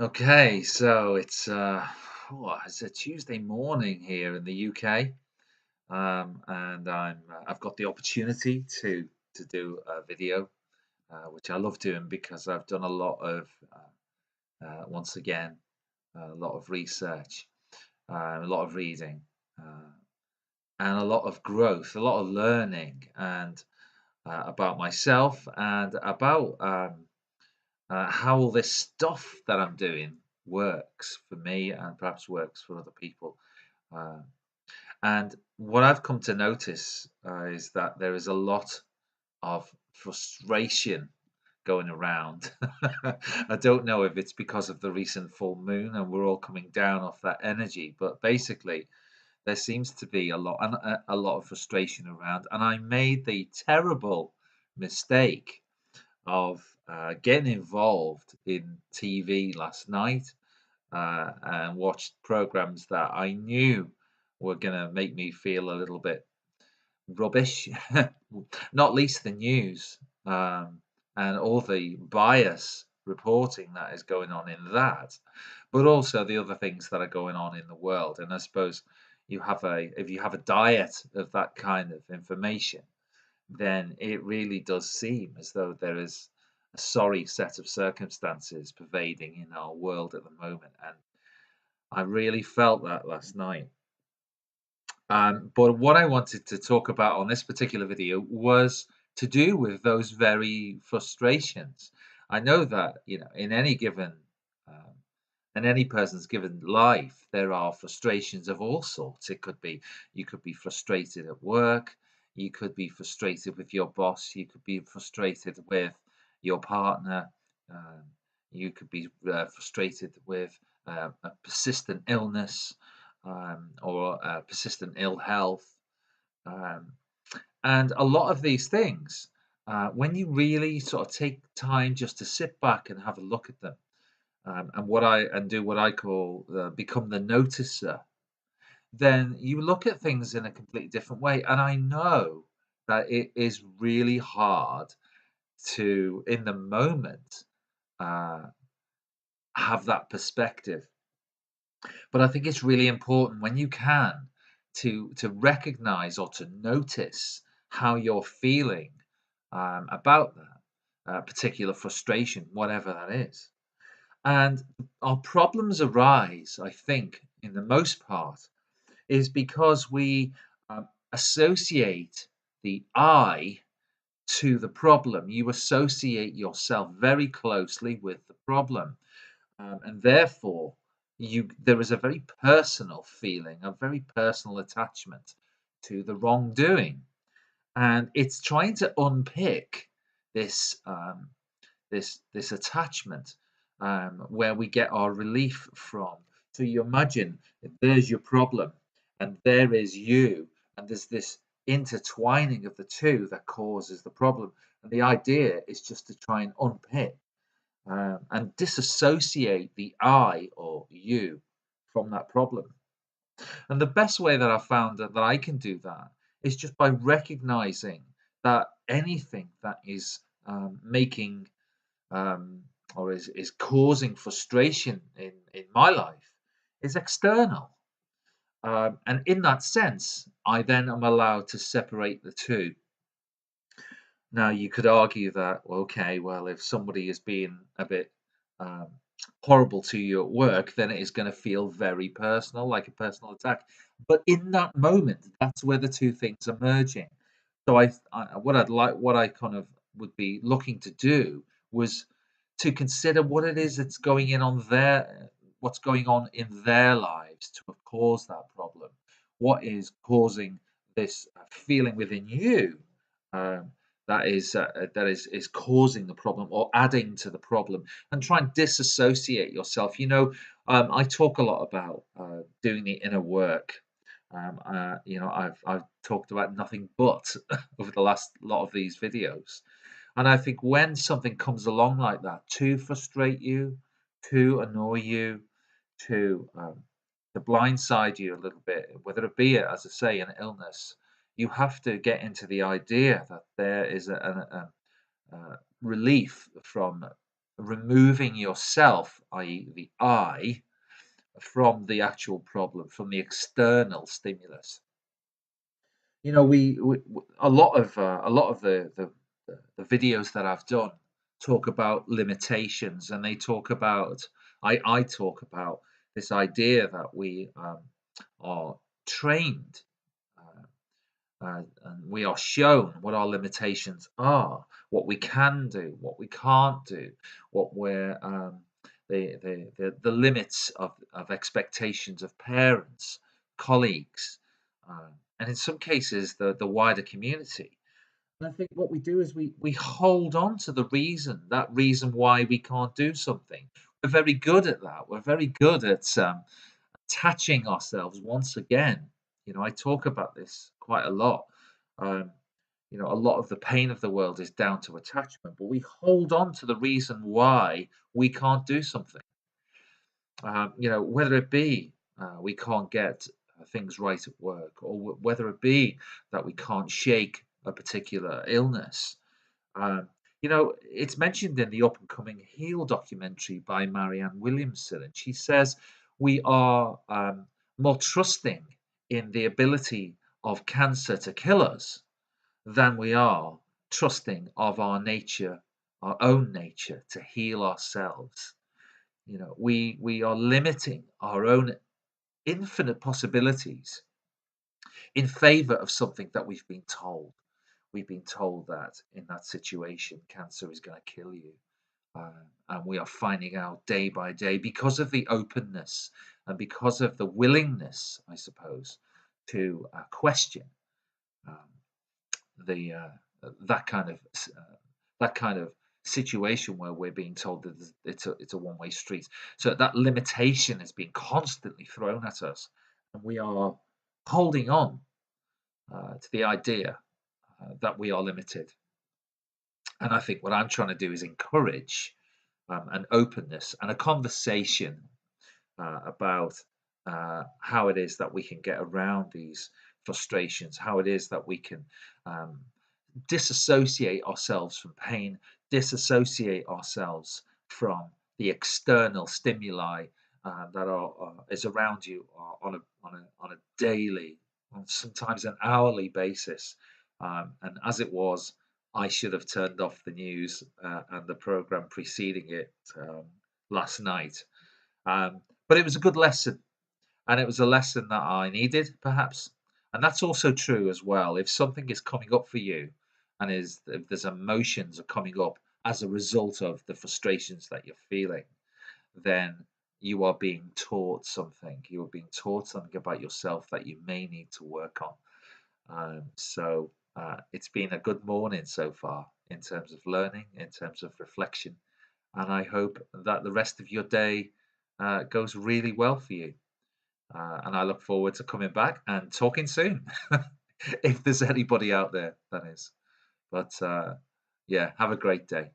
Okay, so it's a Tuesday morning here in the UK, and I've got the opportunity to do a video, which I love doing because I've done a lot of once again a lot of research, a lot of reading, uh, and a lot of growth, a lot of learning, and about myself and about how all this stuff that I'm doing works for me and perhaps works for other people. Uh, and what I've come to notice is that there is a lot of frustration going around. I don't know if it's because of the recent full moon and we're all coming down off that energy, but basically there seems to be a lot of frustration around. And I made the terrible mistake of getting involved in TV last night and watched programs that I knew were going to make me feel a little bit rubbish, not least the news and all the bias reporting that is going on in that, but also the other things that are going on in the world. And I suppose if you have a diet of that kind of information, then it really does seem as though there is a sorry set of circumstances pervading in our world at the moment. And I really felt that last night. But what I wanted to talk about on this particular video was to do with those very frustrations. I know that, in any given, um, in any person's given life, there are frustrations of all sorts. You could be frustrated at work, you could be frustrated with your boss, you could be frustrated with your partner, um, you could be frustrated with a persistent illness or persistent ill health. Um, and a lot of these things, when you really sort of take time just to sit back and have a look at them, and do what I call become the noticer, then you look at things in a completely different way. And I know that it is really hard to, in the moment, uh, have that perspective. But I think it's really important when you can to recognize or to notice how you're feeling about that particular frustration, whatever that is. And our problems arise, I think, in the most part, is because we associate the I to the problem. You associate yourself very closely with the problem. And therefore, there is a very personal feeling, a very personal attachment to the wrongdoing. And it's trying to unpick this this attachment where we get our relief from. So you imagine there's your problem, and there is you, and there's this intertwining of the two that causes the problem. And the idea is just to try and unpick and disassociate the I or you from that problem. And the best way that I found that I can do that is just by recognizing that anything that is making um, or is causing frustration in my life is external. And in that sense, I then am allowed to separate the two. Now, you could argue that, well, okay, well, if somebody is being a bit um, horrible to you at work, then it is going to feel very personal, like a personal attack. But in that moment, that's where the two things are merging. So what I kind of would be looking to do was to consider what it is that's what's going on in their lives to have caused that problem. What is causing this feeling within you um, that is causing the problem or adding to the problem, and try and disassociate yourself. I talk a lot about doing the inner work. I've talked about nothing but over the last lot of these videos. And I think when something comes along like that to frustrate you, to annoy you, to um, to blindside you a little bit, whether it be, as I say, an illness, you have to get into the idea that there is a relief from removing yourself, i.e., the I, from the actual problem, from the external stimulus. A lot of the videos that I've done talk about limitations, and they talk about I talk about this idea that we are trained and we are shown what our limitations are, what we can do, what we can't do, what we're the limits of expectations of parents, colleagues, and in some cases the wider community. And I think what we do is we hold on to that reason why we can't do something. We're very good at that. We're very good at attaching ourselves once again. I talk about this quite a lot. Um, a lot of the pain of the world is down to attachment, but we hold on to the reason why we can't do something. Whether it be we can't get things right at work, or whether it be that we can't shake a particular illness. It's mentioned in the up and coming Heal documentary by Marianne Williamson, and she says we are more trusting in the ability of cancer to kill us than we are trusting of our own nature to heal ourselves. We are limiting our own infinite possibilities in favor of something that we've been told. We've been told that in that situation, cancer is going to kill you. And we are finding out day by day because of the openness and because of the willingness, I suppose, to question um, the that kind of that kind of situation where we're being told that it's a one-way street. So that limitation is being constantly thrown at us, and we are holding on to the idea that we are limited. And I think what I'm trying to do is encourage an openness and a conversation about how it is that we can get around these frustrations, how it is that we can um, disassociate ourselves from pain, disassociate ourselves from the external stimuli that is around you on a daily, on sometimes an hourly basis. And as it was, I should have turned off the news and the program preceding it last night. But it was a good lesson, and it was a lesson that I needed, perhaps. And that's also true as well. If something is coming up for you, and if there's emotions are coming up as a result of the frustrations that you're feeling, then you are being taught something. You are being taught something about yourself that you may need to work on. It's been a good morning so far in terms of learning, in terms of reflection, and I hope that the rest of your day goes really well for you. And I look forward to coming back and talking soon, if there's anybody out there, that is. But yeah, have a great day.